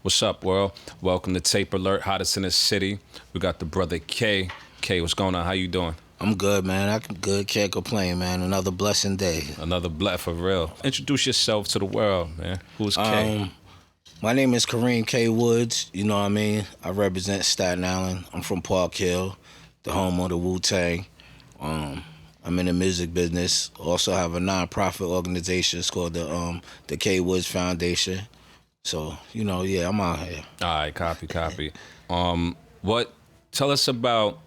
What's up, world? Welcome to Tapealert, hottest in the city. We got the brother K. K, what's going on? How you doing? I'm good, man. I'm good. Can't complain, man. Another blessing day. Another black for real. Introduce yourself to the world, man. Who's K? My name is Kareem K. Woods. You know what I mean? I represent Staten Island. I'm from Park Hill, the home of the Wu-Tang. I'm in the music business. Also have a non-profit organization. It's called the K. Woods Foundation. So, yeah, I'm out here. All right, copy. What? Tell us about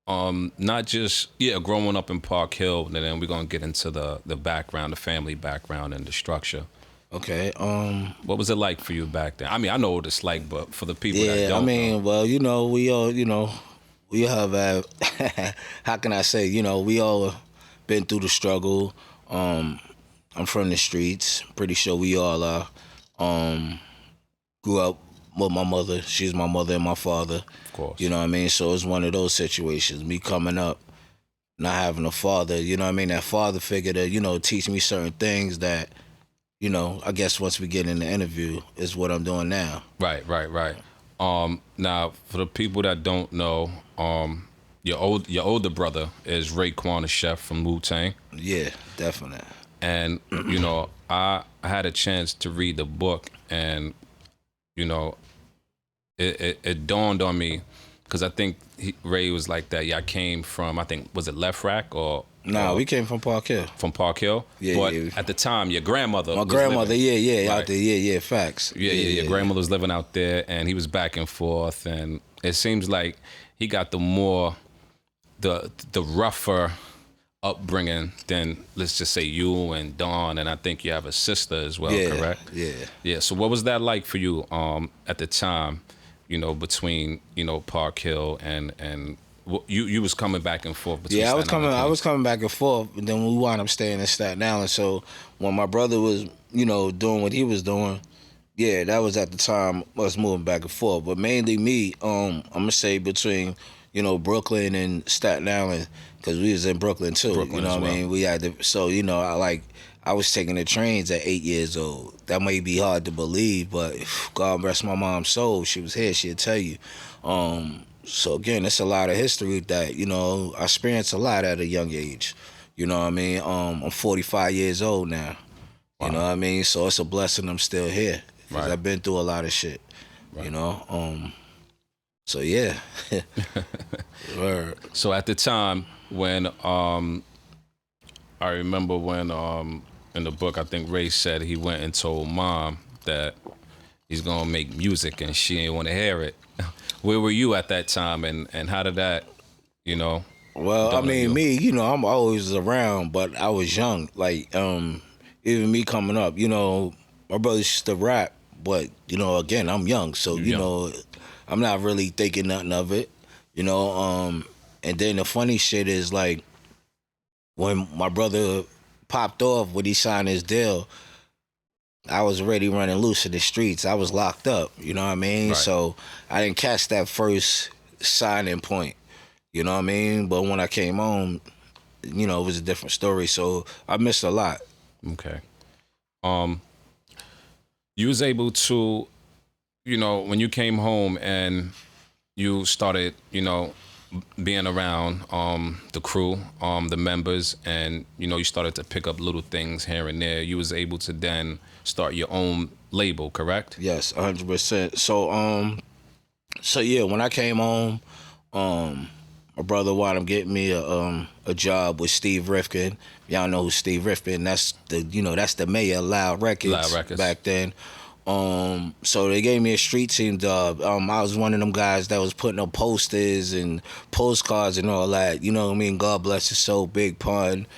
not just growing up in Park Hill, and then we're gonna get into the background, the family background, and the structure. Okay. What was it like for you back then? I mean, I know what it's like, but for the people that Yeah, don't know. well, we all, we have, how can I say, we all been through the struggle. I'm from the streets. Pretty sure we all are. Grew up with my mother. She's my mother and my father. Of course. You know what I mean? So it's one of those situations. Me coming up, not having a father, you know what I mean? That father figure to, teach me certain things that, I guess once we get in the interview is what I'm doing now. Right. Now, for the people that don't know, your older brother is Raekwon, the chef from Wu-Tang. Yeah, definitely. And, I had a chance to read the book, and, it dawned on me, because I think Ray was like that. Yeah, I came from, I think, was it Left Rack or? No, we came from Park Hill. From Park Hill? Yeah, but yeah. at the time, your grandmother My was grandmother, living. out Right. there, yeah, facts. Yeah, your grandmother was living out there, and he was back and forth, and it seems like he got the rougher upbringing than, let's just say, you and Dawn, and I think you have a sister as well, correct? Yeah. So what was that like for you at the time, between, Park Hill and you was coming back and forth between Yeah, Staten I was coming back and forth, and then we wound up staying in Staten Island. So when my brother was, doing what he was doing, yeah, that was at the time us moving back and forth. But mainly me, I'm gonna say between, Brooklyn and Staten Island, because we was in Brooklyn too. Brooklyn you know as what I well. mean? We had to, so I was taking the trains at 8 years old. That may be hard to believe, but God rest my mom's soul. She was here. She'd tell you. So again, it's a lot of history that, I experienced a lot at a young age. You know what I mean? I'm 45 years old now. Wow. You know what I mean? So it's a blessing I'm still here. 'Cause Right. I've been through a lot of shit. Right. So yeah. Word. So at the time when I remember when in the book, I think Ray said he went and told mom that he's gonna make music, and she didn't want to hear it. Where were you at that time, and how did that, Well, I dawn on mean, you? me, I'm always around, but I was young. Like, even me coming up, my brother used to rap, but, again, I'm young. So, I'm not really thinking nothing of it, and then the funny shit is, like, when my brother popped off when he signed his deal, I was already running loose in the streets. I was locked up, you know what I mean? Right. So I didn't catch that first signing point, you know what I mean? But when I came home, it was a different story. So I missed a lot. Okay. You was able to, when you came home and you started, being around the crew, the members, and you started to pick up little things here and there. You was able to then start your own label, correct? Yes, 100%. So yeah, when I came home, my brother wound up getting me a job with Steve Rifkin. Y'all know who Steve Rifkin? That's the mayor of Loud Records, back then. So they gave me a street team job. I was one of them guys that was putting up posters and postcards and all that. You know what I mean? God bless his soul, Big Pun.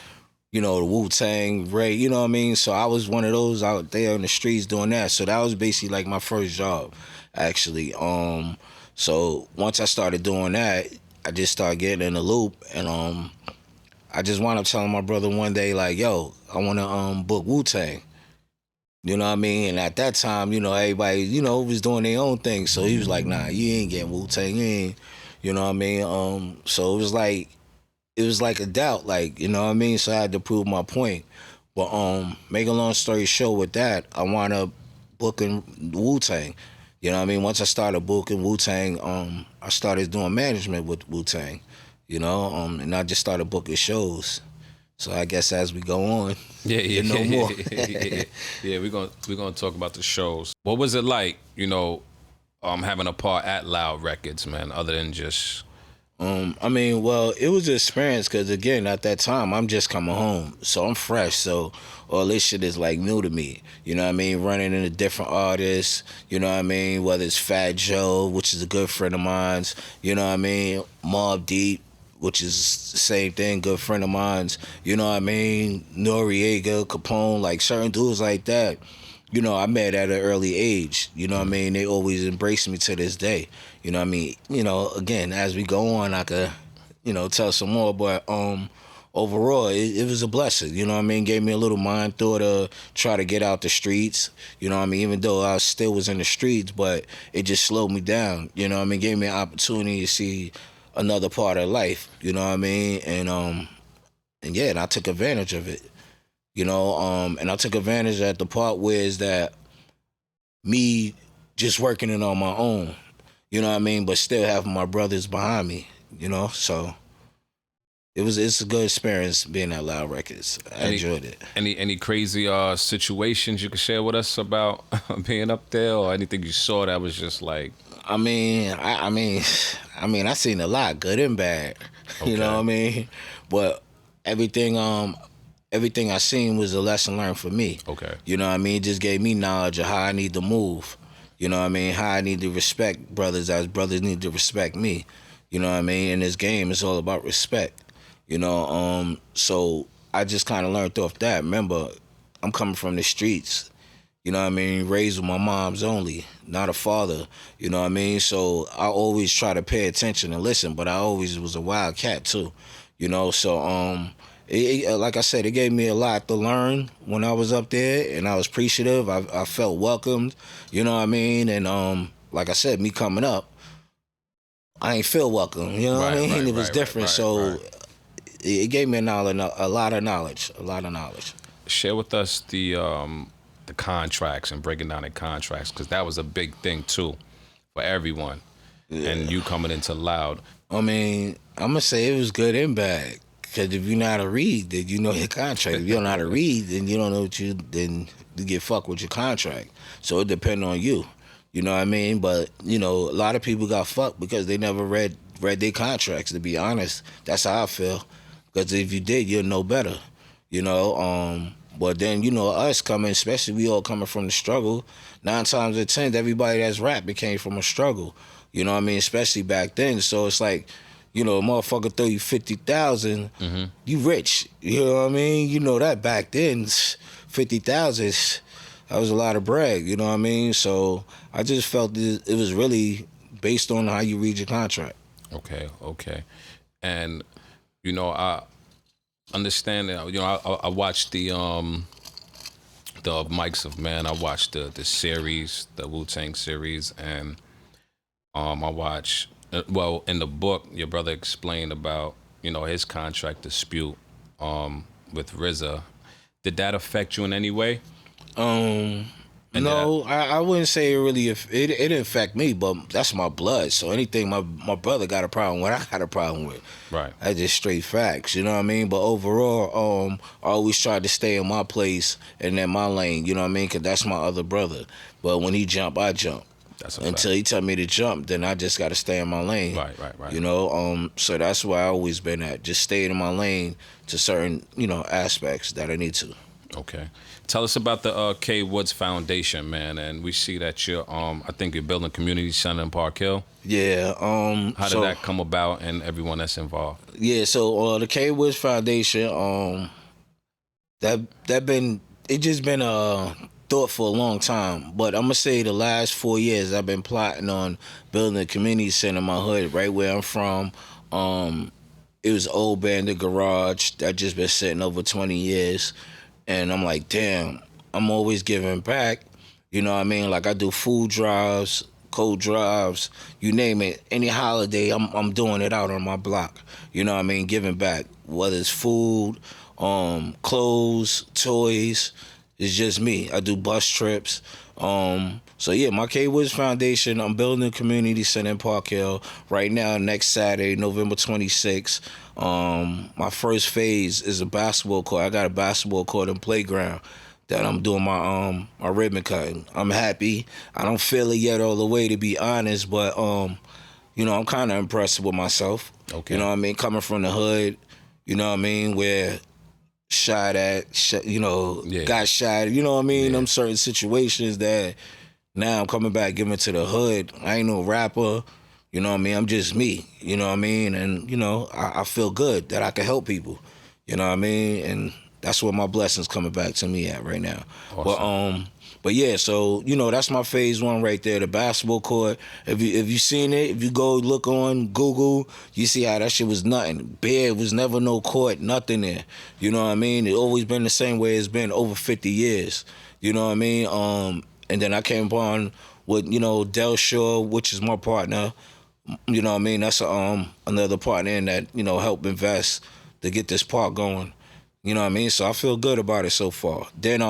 The Wu-Tang, Ray, you know what I mean? So I was one of those out there in the streets doing that. So that was basically like my first job, actually. So once I started doing that, I just started getting in the loop, and I just wound up telling my brother one day, like, yo, I want to book Wu-Tang. You know what I mean? And at that time, everybody, was doing their own thing. So he was like, nah, you ain't getting Wu-Tang, you ain't, you know what I mean? So it was like a doubt, like, you know what I mean? So I had to prove my point. But make a long story short with that, I wound up booking Wu-Tang. You know what I mean? Once I started booking Wu-Tang, I started doing management with Wu-Tang, and I just started booking shows. So I guess as we go on, Yeah, you yeah, know more. yeah. We're gonna talk about the shows. What was it like, having a part at Loud Records, man? Other than just I mean, well, it was an experience because again, at that time, I'm just coming home, so I'm fresh. So all this shit is like new to me. You know what I mean? Running into different artists. You know what I mean? Whether it's Fat Joe, which is a good friend of mine's. You know what I mean? Mobb Deep, which is the same thing, good friend of mine's. You know what I mean? Noriega, Capone, like certain dudes like that. I met at an early age. You know what I mean? They always embrace me to this day. You know what I mean? Again, as we go on, I could, tell some more. But overall, it was a blessing. You know what I mean? Gave me a little mind thought to try to get out the streets. You know what I mean? Even though I still was in the streets, but it just slowed me down. You know what I mean? Gave me an opportunity to see another part of life. You know what I mean? And I took advantage of it. And I took advantage at the part where is that me just working it on my own, you know what I mean, but still having my brothers behind me, so it's a good experience being at Loud Records. I enjoyed it. Any crazy situations you could share with us about being up there, or anything you saw that was just like? I mean, I seen a lot, good and bad. Okay. You know what I mean? But everything I seen was a lesson learned for me. Okay. You know what I mean? It just gave me knowledge of how I need to move. You know what I mean? How I need to respect brothers as brothers need to respect me. You know what I mean? In this game, it's all about respect. So I just kind of learned off that. Remember, I'm coming from the streets. You know what I mean? Raised with my mom's only, not a father. You know what I mean? So I always try to pay attention and listen, but I always was a wild cat too. So like I said, it gave me a lot to learn when I was up there, and I was appreciative. I felt welcomed, you know what I mean? And like I said, me coming up, I ain't feel welcome, you know what I mean? It was different, so it gave me a lot of knowledge. Share with us the contracts and breaking down the contracts, because that was a big thing too for everyone. Yeah. And you coming into Loud. I mean, I'm gonna say it was good and bad. Because if you know how to read, then you know your contract. If you don't know how to read, then you don't know then you get fucked with your contract. So it depends on you. You know what I mean? But, a lot of people got fucked because they never read their contracts, to be honest. That's how I feel. Because if you did, you'll know better. But then, us coming, especially we all coming from the struggle, 9 times out of 10, everybody that's rapping came from a struggle. You know what I mean? Especially back then. So it's like, a motherfucker throw you 50,000, you rich. You know what I mean? You know that back then, 50,000, that was a lot of bread. You know what I mean? So I just felt it was really based on how you read your contract. Okay. And, I understand that, I watched the Mics of Man. I watched the series, the Wu-Tang series, and I watched... Well, in the book, your brother explained about, his contract dispute with RZA. Did that affect you in any way? No, I wouldn't say it really. It didn't affect me, but that's my blood. So anything my brother got a problem with, I got a problem with. Right. That's just straight facts. You know what I mean? But overall, I always tried to stay in my place and in my lane. You know what I mean? Because that's my other brother. But when he jump, I jump. Until he tell me to jump, then I just got to stay in my lane. Right. So that's where I always been at. Just staying in my lane to certain, aspects that I need to. Okay. Tell us about the K Woods Foundation, man. And we see that you're, I think you're building community center in Park Hill. Yeah. How did that come about, and everyone that's involved? Yeah. So the K Woods Foundation, it just been thought for a long time, but I'm gonna say the last 4 years I've been plotting on building a community center in my hood, right where I'm from. It was old bandit garage that just been sitting over 20 years, and I'm like, damn, I'm always giving back. You know what I mean? Like I do food drives, cold drives, you name it. Any holiday, I'm doing it out on my block. You know what I mean? Giving back, whether it's food, clothes, toys. It's just me. I do bus trips. So yeah, my K Woods Foundation, I'm building a community center in Park Hill right now. Next Saturday, November 26th. My first phase is a basketball court. I got a basketball court and playground that I'm doing my ribbon cutting. I'm happy. I don't feel it yet all the way, to be honest, but you know, I'm kind of impressed with myself. Okay. You know what I mean? Coming from the hood, you know what I mean, where shot at, you know, got shot, you know what I mean? Them certain situations that now I'm coming back, giving to the hood. I ain't no rapper, you know what I mean? I'm just me, you know what I mean? And, you know, I feel good that I can help people, you know what I mean? And that's where my blessings coming back to me at right now. Awesome. But yeah, so you know that's my phase one right there, the basketball court. If you seen it, if you go look on Google, you see how that shit was nothing. Bare, was never no court, nothing there. You know what I mean? It always been the same way it's been over 50 years. You know what I mean? And then I came upon with Del Shaw, which is my partner. You know what I mean? That's another partner in that helped invest to get this park going. You know what I mean? So I feel good about it so far. Then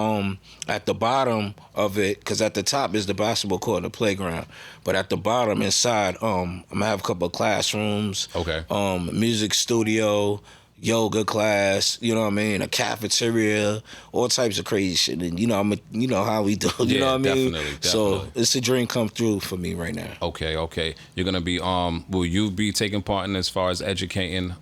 at the bottom of it, because at the top is the basketball court and the playground, but at the bottom inside, I'm gonna have a couple of classrooms. Okay. Music studio, yoga class. You know what I mean? A cafeteria, all types of crazy shit. And you know how we do. You know what I mean? Definitely. So it's a dream come through for me right now. Okay. You're gonna be will you be taking part in as far as educating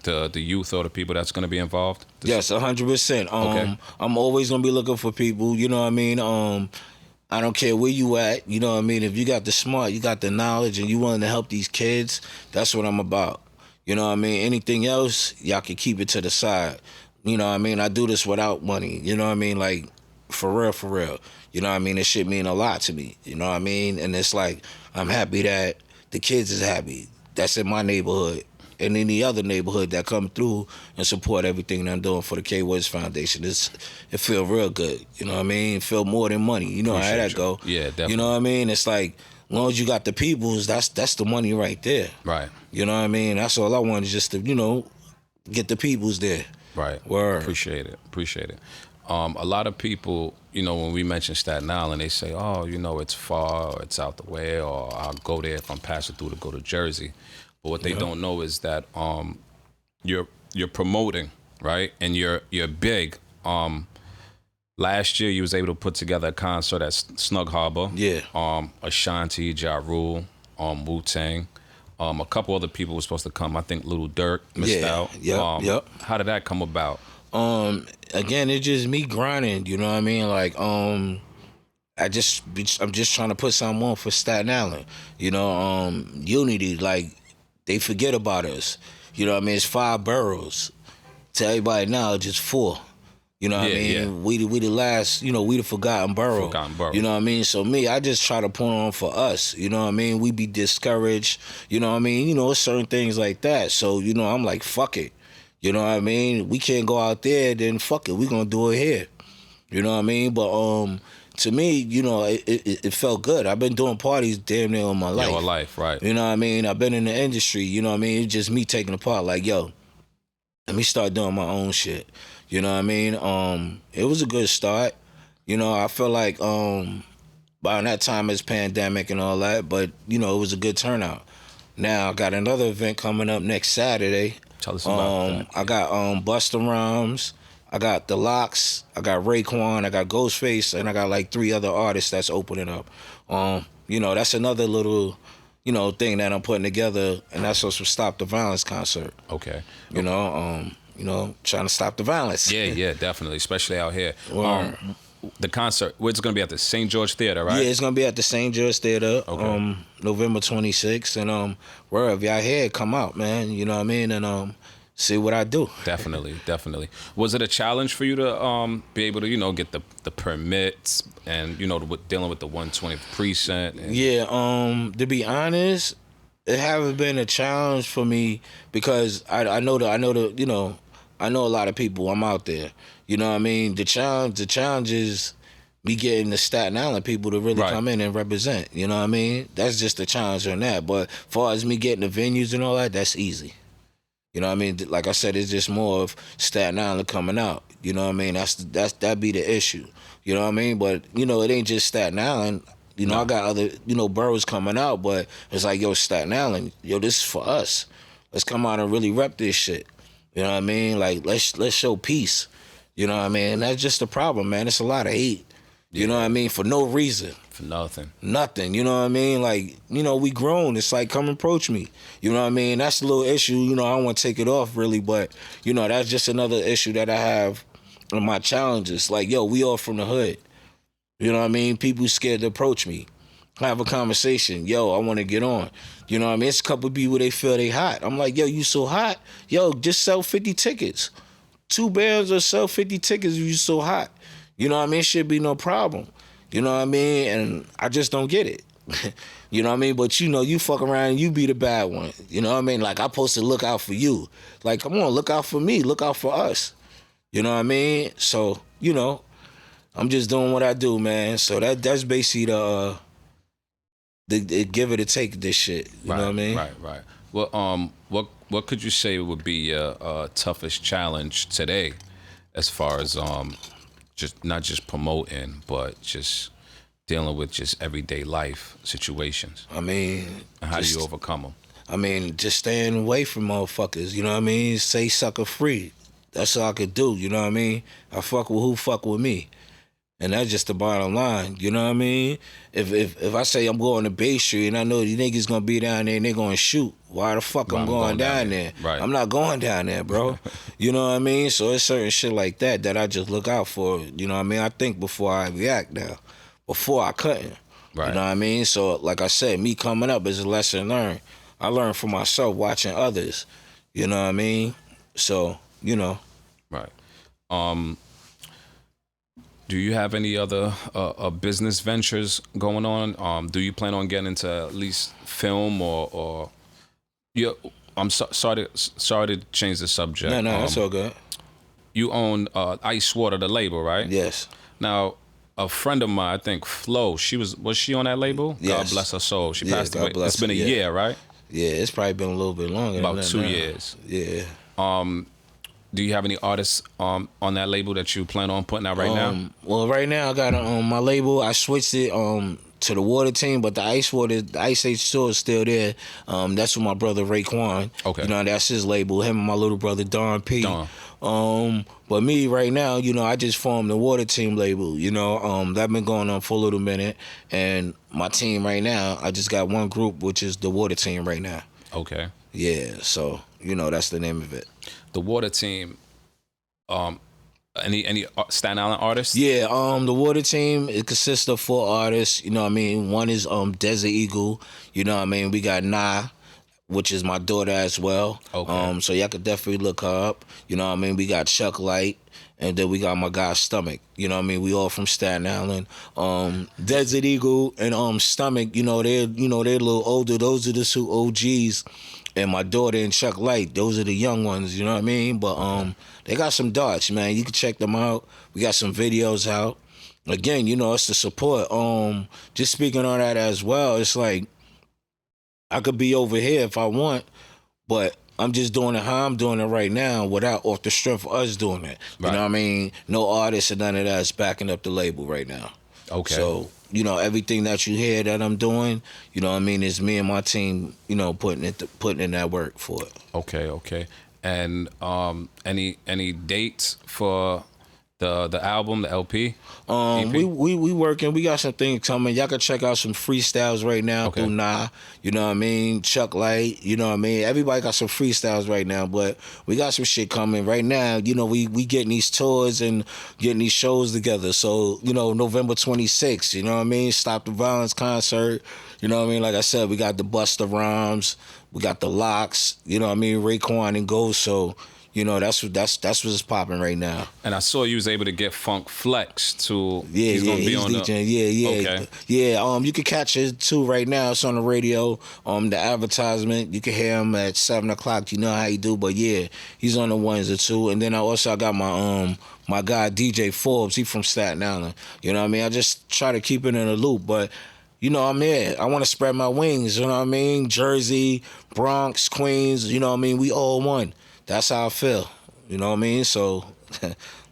the youth or the people that's going to be involved? Yes, 100%. Okay. I'm always going to be looking for people, you know what I mean? I don't care where you at, you know what I mean? If you got the smart, you got the knowledge, and you willing to help these kids, that's what I'm about. You know what I mean? Anything else, y'all can keep it to the side. You know what I mean? I do this without money, you know what I mean? Like, for real. You know what I mean? This shit mean a lot to me, you know what I mean? And it's like, I'm happy that the kids is happy. That's in my neighborhood. And any other neighborhood that come through and support everything that I'm doing for the K Woods Foundation. It feel real good. You know what I mean? It feel more than money. You know how that go. Yeah, definitely. You know what I mean? It's like, as long as you got the peoples, that's the money right there. Right. You know what I mean? That's all I want is just to, get the peoples there. Right. Word. Appreciate it. A lot of people, when we mention Staten Island, they say, oh, it's far, or it's out the way, or I'll go there if I'm passing through to go to Jersey. But what they don't know is that you're promoting, right? And you're big. Last year you was able to put together a concert at Snug Harbor. Yeah. Ashanti, Ja Rule, Wu-Tang. A couple other people were supposed to come. I think Little Durk missed out. Yep. How did that come about? Again, it's just me grinding, you know what I mean? Like, I'm just trying to put something on for Staten Island. Unity, like, they forget about us. You know what I mean? It's 5 boroughs. To everybody now, just 4. You know what I mean? Yeah. We the last, we the forgotten borough. You know what I mean? So me, I just try to put on for us. You know what I mean? We be discouraged. You know what I mean? It's certain things like that. So, I'm like, fuck it. You know what I mean? We can't go out there, then fuck it. We gonna do it here. You know what I mean? But to me, it felt good. I've been doing parties damn near all my life. Your life, right. You know what I mean? I've been in the industry, you know what I mean? It's just me taking a part, like, yo, let me start doing my own shit. You know what I mean? It was a good start. I feel like by that time it's pandemic and all that, but, it was a good turnout. Now, I got another event coming up next Saturday. Tell us about that. I got Busta Rhymes. I got The Locks, I got Raekwon, I got Ghostface, and I got like 3 other artists that's opening up. That's another little, thing that I'm putting together, and that's also Stop the Violence concert. Okay. Trying to stop the violence. Yeah, definitely, especially out here. The concert, it's going to be at the St. George Theater, right? Yeah, it's going to be at the St. George Theater, okay. November 26th, and wherever y'all here, come out, man, you know what I mean, and see what I do. Definitely. Was it a challenge for you to be able to, get the permits and, dealing with the 120th precinct? Yeah, to be honest, it haven't been a challenge for me because I know a lot of people. I'm out there. You know what I mean? The challenge is me getting the Staten Island people to really come in and represent. You know what I mean? That's just the challenge on that. But as far as me getting the venues and all that, that's easy. You know what I mean? Like I said, it's just more of Staten Island coming out. You know what I mean? That be the issue. You know what I mean? But you know, it ain't just Staten Island. You know, No. I got other boroughs coming out, but it's like, yo, Staten Island, yo, this is for us. Let's come out and really rep this shit. You know what I mean? Like let's show peace. You know what I mean? And that's just the problem, man. It's a lot of hate. You know what I mean? For no reason. For nothing. Nothing. You know what I mean? Like, you know, we grown. It's like, come approach me. You know what I mean? That's a little issue. You know, I don't want to take it off really, but, you know, that's just another issue that I have in my challenges. Like, yo, we all from the hood. You know what I mean? People scared to approach me. Have a conversation. Yo, I want to get on. You know what I mean? It's a couple of people, they feel they hot. I'm like, yo, you so hot? Yo, just sell 50 tickets. 2 bands or sell 50 tickets if you so hot. You know what I mean? Should be no problem. You know what I mean? And I just don't get it. You know what I mean? But you know, you fuck around and you be the bad one. You know what I mean? Like, I'm supposed to look out for you. Like, come on, look out for me. Look out for us. You know what I mean? So, you know, I'm just doing what I do, man. So that's basically the give it or take this shit. You know what I mean? Right. Well, what could you say would be your toughest challenge today, as far as just not just promoting, but just dealing with just everyday life situations? I mean, and how do you overcome them? I mean, just staying away from motherfuckers. You know what I mean? Say sucker free. That's all I could do. You know what I mean? I fuck with who fuck with me. And that's just the bottom line, you know what I mean? If I say I'm going to Bay Street and I know these niggas gonna be down there and they're gonna shoot, why the fuck I'm going down there? Right. I'm not going down there, bro. You know what I mean? So it's certain shit like that I just look out for. You know what I mean? I think before I react now. Before I couldn't. Right. You know what I mean? So like I said, me coming up is a lesson learned. I learned from myself watching others. You know what I mean? So, you know. Right. Do you have any other business ventures going on? Do you plan on getting into at least film or yeah? I'm sorry to change the subject. No, that's all good. You own Ice Water, the label, right? Yes. Now, a friend of mine, I think Flo, was she on that label? Yes. God bless her soul. She passed God away. bless It's been a her, year, right? Yeah, it's probably been a little bit longer. About than that 2 now. years. Yeah. Do you have any artists on that label that you plan on putting out right now? Well, right now I got my label. I switched it to the Water Team, but the Ice H2O is still there. That's with my brother Raekwon. Okay. You know, that's his label. Him and my little brother Don P. Don. But me right now, you know, I just formed the Water Team label. You know, that been going on for a little minute, and my team right now, I just got one group, which is the Water Team right now. Okay. Yeah. So you know, that's the name of it. The Water Team. Any Staten Island artists? Yeah, the Water Team, it consists of 4 artists, you know what I mean? One is Desert Eagle, you know what I mean? We got Nah, which is my daughter as well. Okay. So y'all could definitely look her up. You know what I mean? We got Chuck Light, and then we got my guy Stomach. You know what I mean? We all from Staten Island. Desert Eagle and Stomach, they're a little older. Those are the 2 OGs. And my daughter and Chuck Light, those are the young ones, you know what I mean? But they got some darts, man. You can check them out. We got some videos out. Again, you know, it's the support. Just speaking on that as well, it's like I could be over here if I want, but I'm just doing it how I'm doing it right now without off the strength of us doing it. You know what I mean? No artists or none of that is backing up the label right now. Okay. So, you know, everything that you hear that I'm doing, you know what I mean, is me and my team, you know, putting in that work for it. Okay. And any dates for the album, the LP? EP? We working. We got some things coming. Y'all can check out some freestyles right now through Nah. You know what I mean? Chuck Light. You know what I mean? Everybody got some freestyles right now, but we got some shit coming right now. You know, we getting these tours and getting these shows together. So, you know, November 26th, you know what I mean? Stop the Violence concert. You know what I mean? Like I said, we got the Busta Rhymes. We got the Locks. You know what I mean? Raekwon and Ghost. So, you know, that's what's popping right now. And I saw you was able to get Funk Flex to. Yeah, he's gonna be on DJing. Yeah. Okay. Yeah, you can catch it too right now. It's on the radio. The advertisement. You can hear him at 7:00. You know how he do, but yeah, he's on the 1s or 2. And then I got my guy DJ Forbes. He from Staten Island. You know what I mean? I just try to keep it in a loop, but. you know, I'm here. I want to spread my wings, you know what I mean? Jersey, Bronx, Queens, you know what I mean? We all one. That's how I feel, you know what I mean? So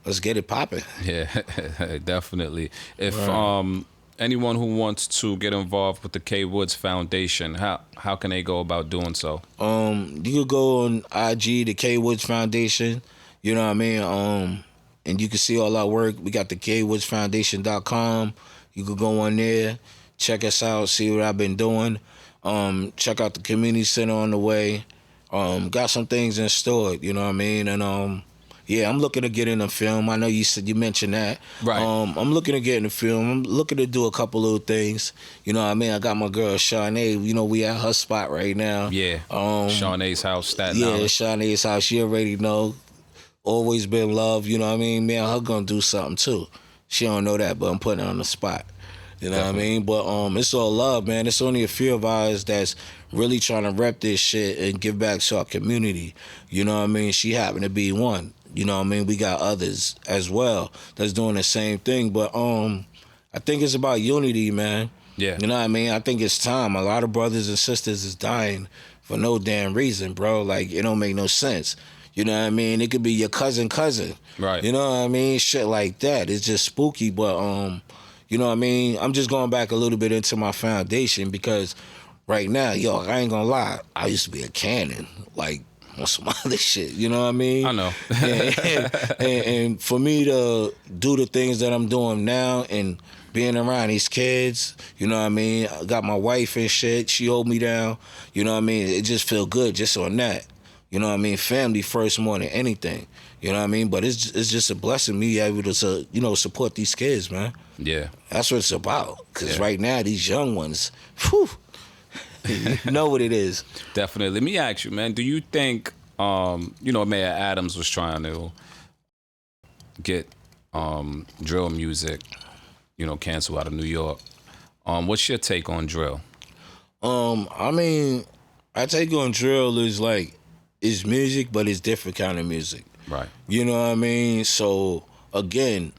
let's get it popping. Yeah, definitely. If Right. anyone who wants to get involved with the K Woods Foundation, how can they go about doing so? You could go on IG, the K Woods Foundation, you know what I mean? And you can see all our work. We got the kwoodsfoundation.com. You could go on there, check us out, see what I've been doing. Check out the community center on the way. Got some things in store, you know what I mean? And yeah, I'm looking to get in the film. I know you mentioned that. Right. I'm looking to get in the film. I'm looking to do a couple little things. You know what I mean? I got my girl Shawnee. You know, we at her spot right now. Yeah. Shawnee's house, Staten Yeah, Island. Shawnee's house. She already know. Always been love. You know what I mean? Me and her gonna do something too. She don't know that, but I'm putting her on the spot. You know Definitely. what I mean? But it's all love, man. It's only a few of us that's really trying to rep this shit and give back to our community. You know what I mean? She happened to be one. You know what I mean? We got others as well that's doing the same thing. But I think it's about unity, man. Yeah. You know what I mean? I think it's time. A lot of brothers and sisters is dying for no damn reason, bro. Like, it don't make no sense. You know what I mean? It could be your cousin. Right. You know what I mean? Shit like that. It's just spooky, but you know what I mean? I'm just going back a little bit into my foundation because right now, yo, I ain't gonna lie, I used to be a cannon, like on some other shit. You know what I mean? I know. And for me to do the things that I'm doing now and being around these kids, you know what I mean? I got my wife and shit. She hold me down. You know what I mean? It just feel good just on that. You know what I mean? Family first more than anything. You know what I mean? But it's just a blessing me able to, you know, support these kids, man. Yeah. That's what it's about. Because Yeah. right now, these young ones, whew, you know what it is. Definitely. Let me ask you, man, do you think you know, Mayor Adams was trying to get drill music, you know, canceled out of New York? What's your take on drill? I mean, I take on drill is like, it's music, but it's different kind of music. Right. You know what I mean? So, again,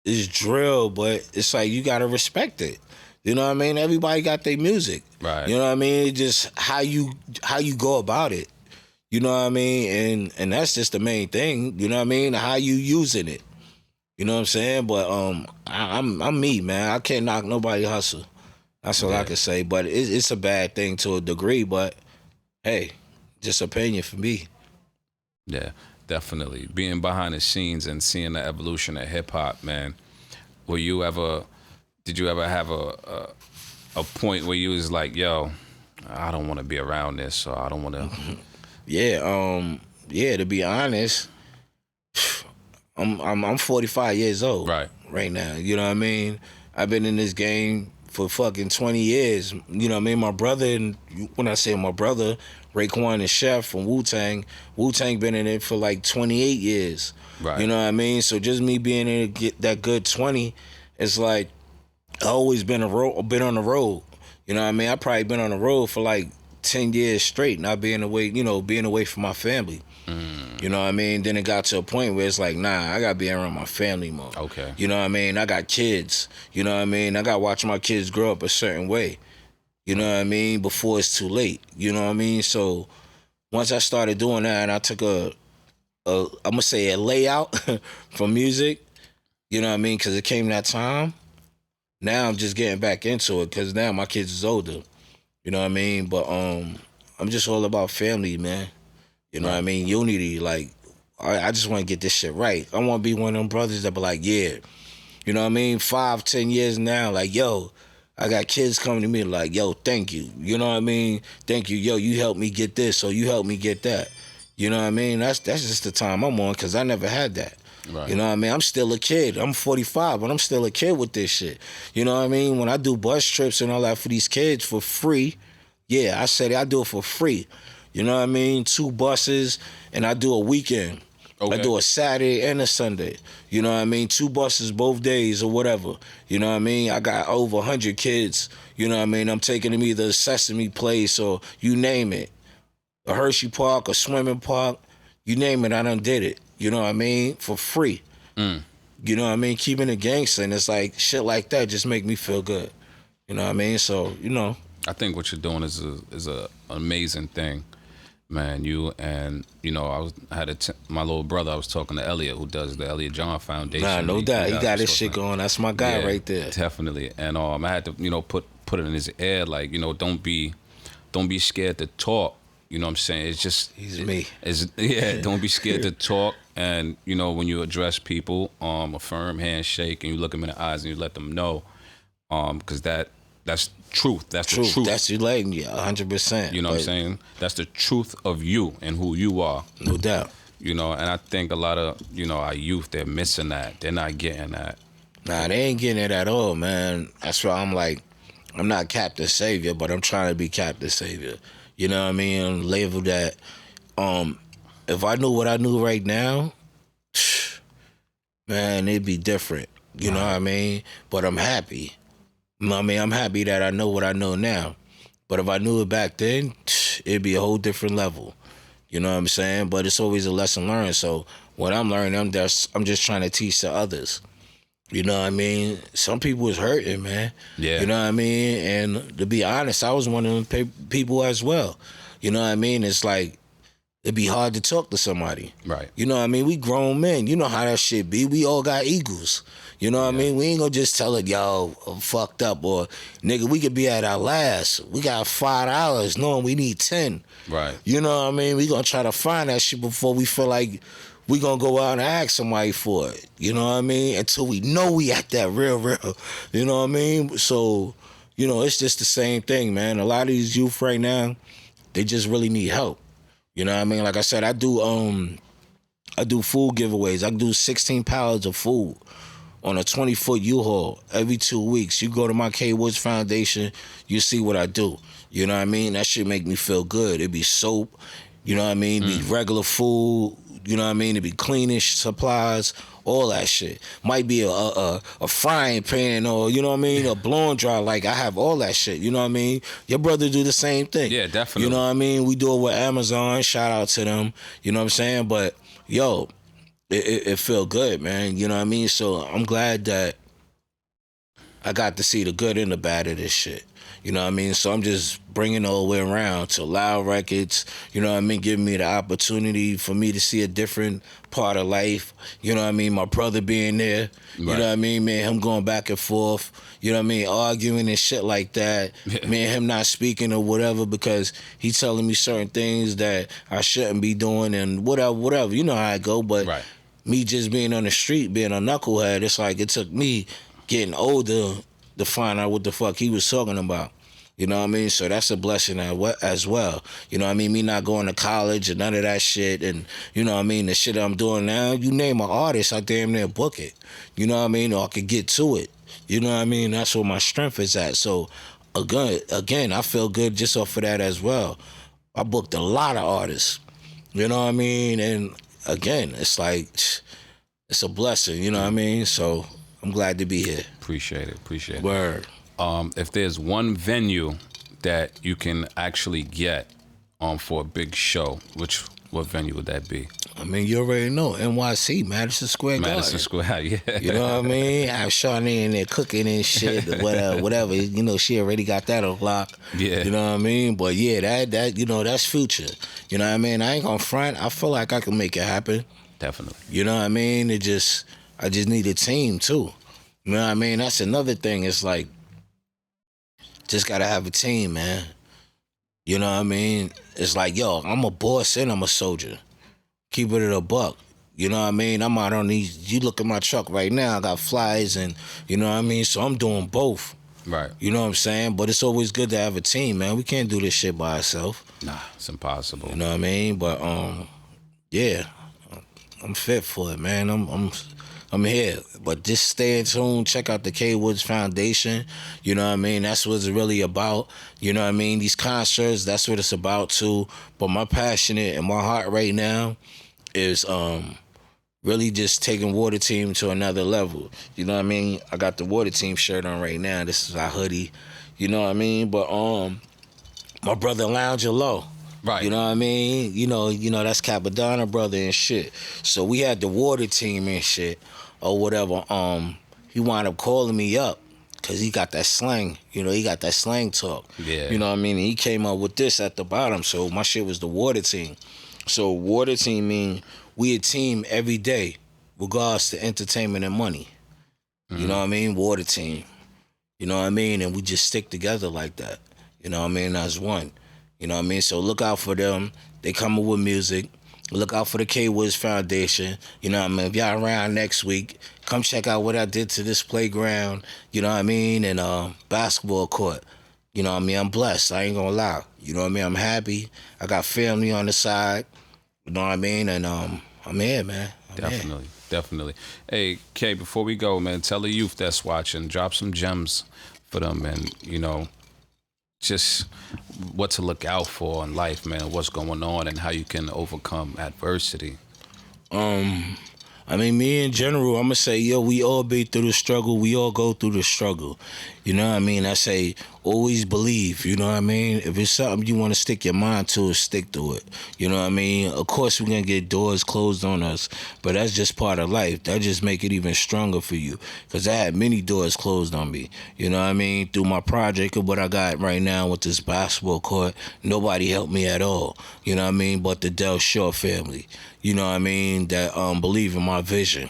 it's drill, but it's like you got to respect it. You know what I mean? Everybody got their music. Right. You know what I mean? It's just how you go about it. You know what I mean? And that's just the main thing. You know what I mean? How you using it. You know what I'm saying? But I'm me, man. I can't knock nobody hustle. That's all I can say. But it's a bad thing to a degree. But hey, just opinion for me. Yeah, definitely. Being behind the scenes and seeing the evolution of hip hop, man. Did you ever have a point where you was like, yo, I don't want to be around this, or I don't want to. Yeah, to be honest, I'm 45 years old right now. You know what I mean? I've been in this game for fucking 20 years. You know what I mean? My brother, and when I say my brother, Raekwon and Chef from Wu-Tang been in it for like 28 years. Right. You know what I mean? So just me being in it, get that good 20, it's like I always been on the road. You know what I mean? I probably been on the road for like 10 years straight, not being away from my family. You know what I mean? Then it got to a point where it's like, nah, I gotta be around my family more. Okay. You know what I mean? I got kids. You know what I mean? I gotta watch my kids grow up a certain way. You know what I mean? Before it's too late. You know what I mean? So once I started doing that, and I took I'm gonna say a layout from music. You know what I mean? Because it came that time. Now I'm just getting back into it because now my kids is older. You know what I mean? But I'm just all about family, man. You know what I mean? Unity. Like, I just want to get this shit right. I want to be one of them brothers that be like, yeah. You know what I mean? 5, 10 years now, like, yo, I got kids coming to me like, yo, thank you. You know what I mean? Thank you. Yo, you helped me get this, or you helped me get that. You know what I mean? That's just the time I'm on because I never had that. Right. You know what I mean? I'm still a kid. I'm 45, but I'm still a kid with this shit. You know what I mean? When I do bus trips and all that for these kids for free, yeah, I said I do it for free. You know what I mean? 2 buses, and I do a weekend. Okay. I do a Saturday and a Sunday. You know what I mean? 2 buses both days or whatever. You know what I mean? I got over 100 kids. You know what I mean? I'm taking them either Sesame Place or you name it. A Hershey Park, a swimming park. You name it, I done did it. You know what I mean? For free. You know what I mean? Keeping it gangster. And it's like, shit like that just make me feel good. You know what I mean? So, you know. I think what you're doing is a amazing thing, man. I had my little brother. I was talking to Elliot, who does the Elliot John Foundation. Nah, no doubt. He guys got was his shit talking- going. That's my guy Yeah, right there. definitely. And I had to put it in his ear, like, don't be scared to talk. You know what I'm saying? It's just He's me. Don't be scared to talk. And when you address people, a firm handshake, and you look them in the eyes and you let them know, because that's truth. That's the truth. That's you letting you 100%. You know what I'm saying? That's the truth of you and who you are. No doubt. And I think a lot of our youth, they're missing that. They're not getting that. Nah, they ain't getting it at all, man. That's why I'm like, I'm not Captain Savior, but I'm trying to be Captain Savior. You know what I mean? Label that. If I knew what I knew right now, man, it'd be different. You know what I mean? But I'm happy. I mean, I'm happy that I know what I know now. But if I knew it back then, it'd be a whole different level. You know what I'm saying? But it's always a lesson learned. So what I'm learning, I'm just trying to teach the others. You know what I mean? Some people was hurting, man. Yeah. You know what I mean? And to be honest, I was one of them people as well. You know what I mean? It's like, it'd be hard to talk to somebody. Right. You know what I mean? We grown men. You know how that shit be. We all got egos. You know what I mean? We ain't gonna just tell it, yo, I'm fucked up, or nigga, we could be at our last. We got $5 knowing we need 10. Right. You know what I mean? We gonna try to find that shit before we feel like we gonna go out and ask somebody for it. You know what I mean? Until we know we at that real. You know what I mean? So, it's just the same thing, man. A lot of these youth right now, they just really need help. You know what I mean? Like I said, I do food giveaways. I do 16 pallets of food on a 20-foot U-Haul every 2 weeks. You go to my K Woods Foundation, you see what I do. You know what I mean? That shit make me feel good. It be soap, you know what I mean? Be regular food, you know what I mean? It be cleanish supplies, all that shit. Might be a frying pan, or, you know what I mean? A blowing dry. Like, I have all that shit, you know what I mean? Your brother do the same thing. Yeah, definitely. You know what I mean? We do it with Amazon. Shout out to them. You know what I'm saying? But, yo, it feel good, man. You know what I mean? So I'm glad that I got to see the good and the bad of this shit. You know what I mean? So I'm just bringing it all the way around to Loud Records, you know what I mean? Giving me the opportunity for me to see a different part of life. You know what I mean? My brother being there, you know what I mean? Me and him going back and forth, you know what I mean? Arguing and shit like that. Me and him not speaking or whatever because he's telling me certain things that I shouldn't be doing and whatever. You know how I go, but me just being on the street, being a knucklehead, it's like it took me getting older to find out what the fuck he was talking about. You know what I mean? So that's a blessing as well. You know what I mean? Me not going to college and none of that shit. And, you know what I mean? The shit I'm doing now, you name an artist, I damn near book it. You know what I mean? Or I could get to it. You know what I mean? That's where my strength is at. So, again, I feel good just off of that as well. I booked a lot of artists. You know what I mean? And, again, it's like, it's a blessing. You know what I mean? So, I'm glad to be here. Appreciate it. Word. If there's one venue that you can actually get for a big show, what venue would that be? I mean, you already know, NYC, Madison Square Garden. Madison Square, yeah. You know what I mean? Have Shawnee in there cooking and shit, whatever. You know, she already got that on lock. Yeah. You know what I mean? But yeah, that you know, that's future. You know what I mean? I ain't gonna front. I feel like I can make it happen. Definitely. You know what I mean? I just need a team too. You know what I mean? That's another thing. It's like, just gotta have a team, man. You know what I mean? It's like, yo, I'm a boss and I'm a soldier. Keep it at a buck. You know what I mean? I'm out on these. You look at my truck right now. I got flyers and, you know what I mean? So I'm doing both. Right. You know what I'm saying? But it's always good to have a team, man. We can't do this shit by ourselves. Nah, it's impossible. You know what I mean? But yeah, I'm fit for it, man. I'm here. But just stay in tune. Check out the K Woods Foundation. You know what I mean? That's what it's really about. You know what I mean? These concerts, that's what it's about too. But my passion and my heart right now is really just taking Water Team to another level. You know what I mean? I got the Water Team shirt on right now. This is our hoodie. You know what I mean? But my brother Lounge Low. Right. You know what I mean? You know that's Capadonna brother and shit. So we had the Water Team and shit or whatever. He wound up calling me up Cause he got that slang, he got that slang talk. Yeah. You know what I mean? And he came up with this at the bottom. So my shit was the water team. So water team mean we a team every day, regards to entertainment and money. You know what I mean? Water team. You know what I mean? And we just stick together like that. You know what I mean? As one. You know what I mean? So look out for them. They come up with music. Look out for the K-Wiz Foundation. You know what I mean? If y'all around next week, come check out what I did to this playground. You know what I mean? And basketball court. You know what I mean? I'm blessed. I ain't gonna lie. You know what I mean? I'm happy. I got family on the side. You know what I mean? And I'm here, man. Definitely. Hey, Kay, before we go, man, tell the youth that's watching, drop some gems for them and, just what to look out for in life, man, what's going on and how you can overcome adversity. I mean, me in general, I'm going to say, we all be through the struggle. We all go through the struggle. You know what I mean? I say, always believe, you know what I mean? If it's something you want to stick your mind to, stick to it. You know what I mean? Of course, we're going to get doors closed on us, but that's just part of life. That just make it even stronger for you, because I had many doors closed on me. You know what I mean? Through my project of what I got right now with this basketball court, nobody helped me at all. You know what I mean? But the Del Shaw family. You know what I mean, that believe in my vision.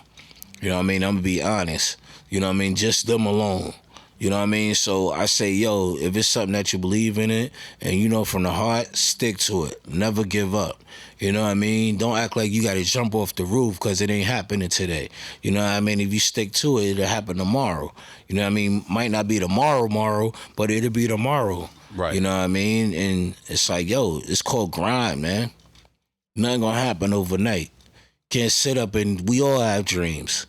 You know what I mean? I'm going to be honest. You know what I mean? Just them alone. You know what I mean? So I say, if it's something that you believe in it and from the heart, stick to it. Never give up. You know what I mean? Don't act like you got to jump off the roof because it ain't happening today. You know what I mean? If you stick to it, it'll happen tomorrow. You know what I mean? Might not be tomorrow, but it'll be tomorrow. Right. You know what I mean? And it's like, it's called grind, man. Nothing gonna happen overnight. Can't sit up and we all have dreams.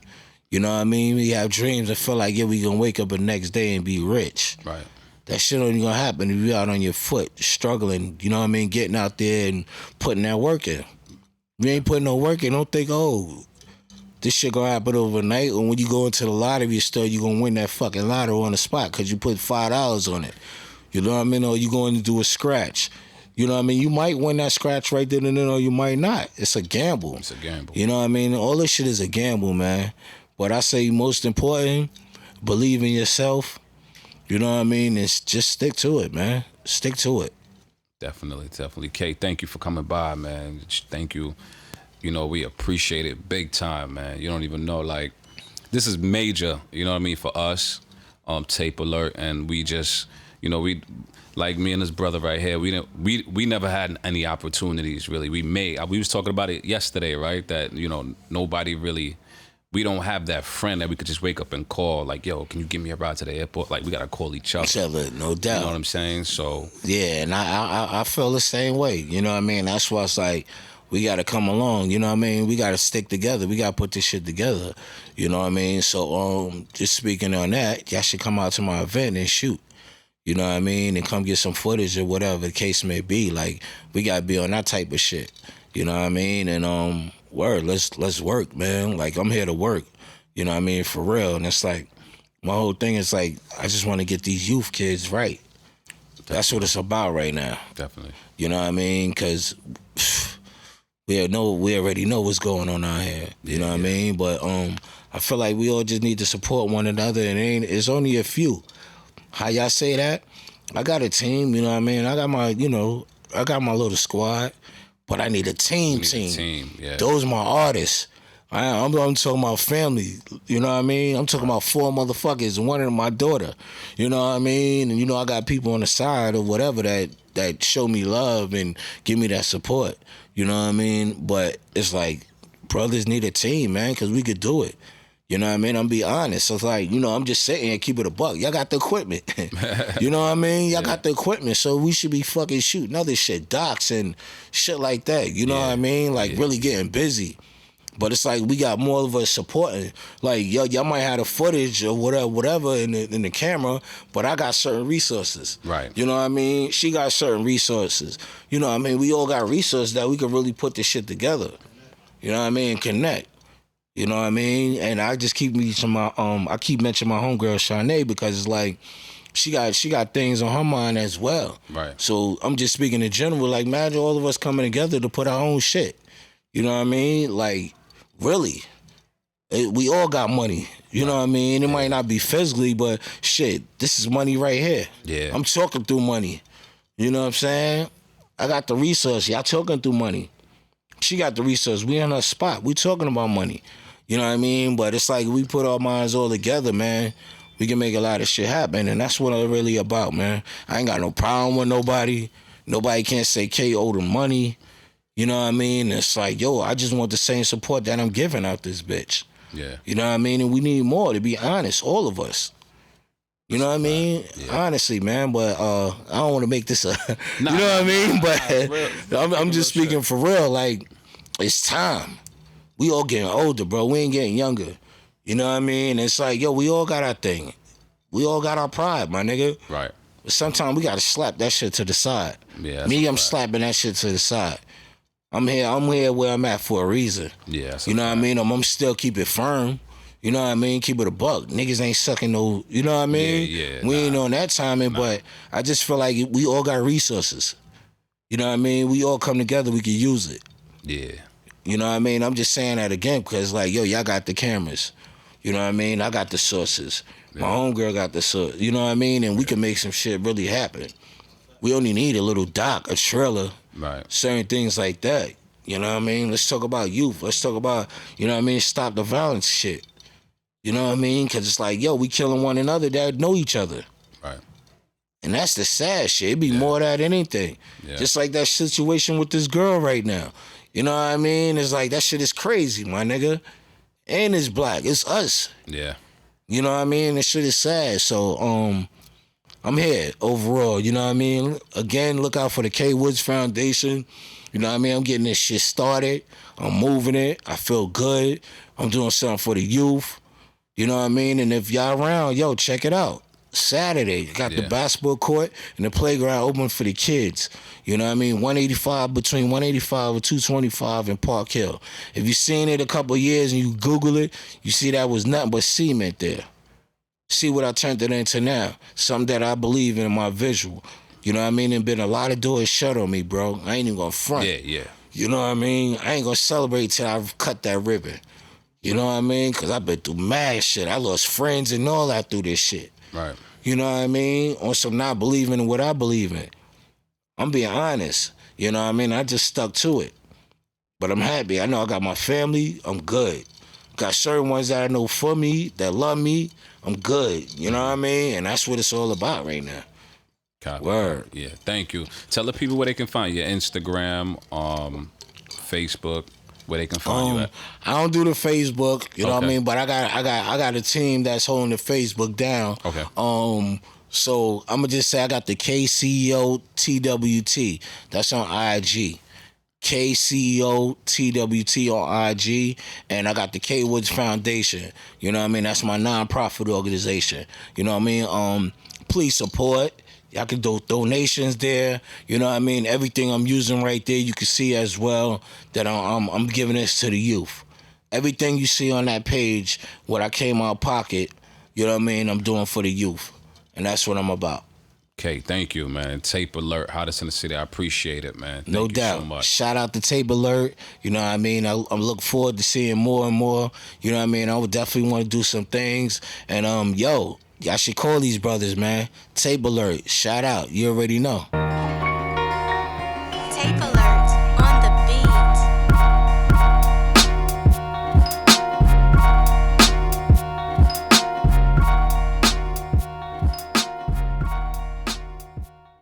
You know what I mean? We have dreams and feel like, we gonna wake up the next day and be rich. Right. That shit ain't gonna happen if you out on your foot, struggling, you know what I mean, getting out there and putting that work in. If you ain't putting no work in, don't think, this shit gonna happen overnight, or when you go into the lottery store, you gonna win that fucking lotto on the spot because you put $5 on it. You know what I mean? Or you going to do a scratch. You know what I mean? You might win that scratch right then and then, or you might not. It's a gamble. It's a gamble. You know what I mean? All this shit is a gamble, man. But I say most important, believe in yourself. You know what I mean? It's just stick to it, man. Stick to it. Definitely. Kay, thank you for coming by, man. Thank you. We appreciate it big time, man. You don't even know, like, this is major, you know what I mean, for us, Tapealert, and we just, we... Like me and his brother right here, we never had any opportunities really. We was talking about it yesterday, right? That nobody really, we don't have that friend that we could just wake up and call like, can you give me a ride to the airport? Like we gotta call each other. No doubt. You know what I'm saying? So yeah, and I feel the same way. You know what I mean? That's why it's like we gotta come along. You know what I mean? We gotta stick together. We gotta put this shit together. You know what I mean? So just speaking on that, y'all should come out to my event and shoot. You know what I mean? And come get some footage or whatever the case may be. Like, we gotta be on that type of shit. You know what I mean? And let's work, man. Like, I'm here to work. You know what I mean? For real. And it's like, my whole thing is like, I just want to get these youth kids right. That's what it's about right now. Definitely. You know what I mean? Because we already know what's going on out here. You know what I mean? But I feel like we all just need to support one another, and it's only a few. How y'all say that? I got a team, you know what I mean? I got my little squad, but I need a team. Yeah. Those are my artists. I'm talking about family, you know what I mean? I'm talking about 4 motherfuckers, one of them my daughter, you know what I mean? And I got people on the side or whatever that show me love and give me that support, you know what I mean? But it's like, brothers need a team, man, because we could do it. You know what I mean? I'm be honest. So it's like, I'm just sitting here, keep it a buck. Y'all got the equipment. You know what I mean? Y'all got the equipment. So we should be fucking shooting other shit, docs and shit like that. You know what I mean? Like really getting busy. But it's like we got more of us supporting. Like, y'all might have the footage or whatever in the camera, but I got certain resources. Right. You know what I mean? She got certain resources. You know what I mean? We all got resources that we can really put this shit together. You know what I mean? Connect. You know what I mean? And I just keep mentioning my homegirl Shanae because it's like she got things on her mind as well. Right. So I'm just speaking in general, like imagine all of us coming together to put our own shit. You know what I mean? Like, really. We all got money. You know what I mean? It might not be physically, but shit, this is money right here. Yeah. I'm talking through money. You know what I'm saying? I got the resource. Y'all talking through money. She got the resource. We in her spot. We talking about money. You know what I mean? But it's like we put our minds all together, man. We can make a lot of shit happen, and that's what I'm really about, man. I ain't got no problem with nobody. Nobody can't say K owe them money. You know what I mean? It's like, yo, I just want the same support that I'm giving out this bitch. Yeah. You know what I mean? And we need more, to be honest, all of us. You know what I mean? Yeah. Honestly, man, but I don't want to make this a, you know what I mean? But I'm just speaking for real. Like, it's time. We all getting older, bro. We ain't getting younger. You know what I mean? It's like, yo, we all got our thing. We all got our pride, my nigga. Right. But sometimes we got to slap that shit to the side. Yeah. Me, I'm slapping that shit to the side. I'm here where I'm at for a reason. Yeah. You know what I mean? I'm still keep it firm. You know what I mean? Keep it a buck. Niggas ain't sucking no, you know what I mean? Yeah. We ain't on that timing, but I just feel like we all got resources. You know what I mean? We all come together, we can use it. Yeah. You know what I mean? I'm just saying that again because, like, yo, y'all got the cameras. You know what I mean? I got the sources. Yeah. My homegirl got the source. You know what I mean? And we can make some shit really happen. We only need a little doc, a trailer, certain things like that. You know what I mean? Let's talk about youth. Let's talk about, you know what I mean? Stop the violence shit. You know what I mean? Because it's like, yo, we killing one another that know each other. Right. And that's the sad shit. It be more of that than anything. Yeah. Just like that situation with this girl right now. You know what I mean? It's like, that shit is crazy, my nigga. And it's black. It's us. Yeah. You know what I mean? This shit is sad. So, I'm here overall. You know what I mean? Again, look out for the K Woods Foundation. You know what I mean? I'm getting this shit started. I'm moving it. I feel good. I'm doing something for the youth. You know what I mean? And if y'all around, yo, check it out. Saturday, got the basketball court and the playground open for the kids. You know what I mean? 185, between 185 and 225 in Park Hill. If you seen it a couple years and you Google it, you see that was nothing but cement there. See what I turned it into now. Something that I believe in my visual. You know what I mean? There's been a lot of doors shut on me, bro. I ain't even gonna front. Yeah. You know what I mean? I ain't gonna celebrate till I've cut that ribbon. You know what I mean? Because I've been through mad shit. I lost friends and all that through this shit. Right. You know what I mean? On some not believing in what I believe in. I'm being honest. You know what I mean? I just stuck to it. But I'm happy. I know I got my family. I'm good. Got certain ones that I know for me, that love me. I'm good. You know what I mean? And that's what it's all about right now. Copy. Word. Yeah, thank you. Tell the people where they can find you. Instagram, Facebook, where they can find you at. I don't do the Facebook, you know what I mean? But I got a team that's holding the Facebook down. Okay. So I'm gonna just say I got the KCEO TWT. That's on IG. KCEO TWT on IG, and I got the K Woods Foundation. You know what I mean? That's my nonprofit organization. You know what I mean? Please support. Y'all can do donations there. You know what I mean? Everything I'm using right there, you can see as well that I'm giving this to the youth. Everything you see on that page, what I came out of pocket, you know what I mean? I'm doing for the youth, and that's what I'm about. Okay, thank you, man. Tapealert, hottest in the city. I appreciate it, man. Thank no you doubt. So much. Shout out to Tapealert. You know what I mean? I'm looking forward to seeing more and more. You know what I mean? I would definitely want to do some things. And yo, y'all should call these brothers, man. Tapealert. Shout out. You already know.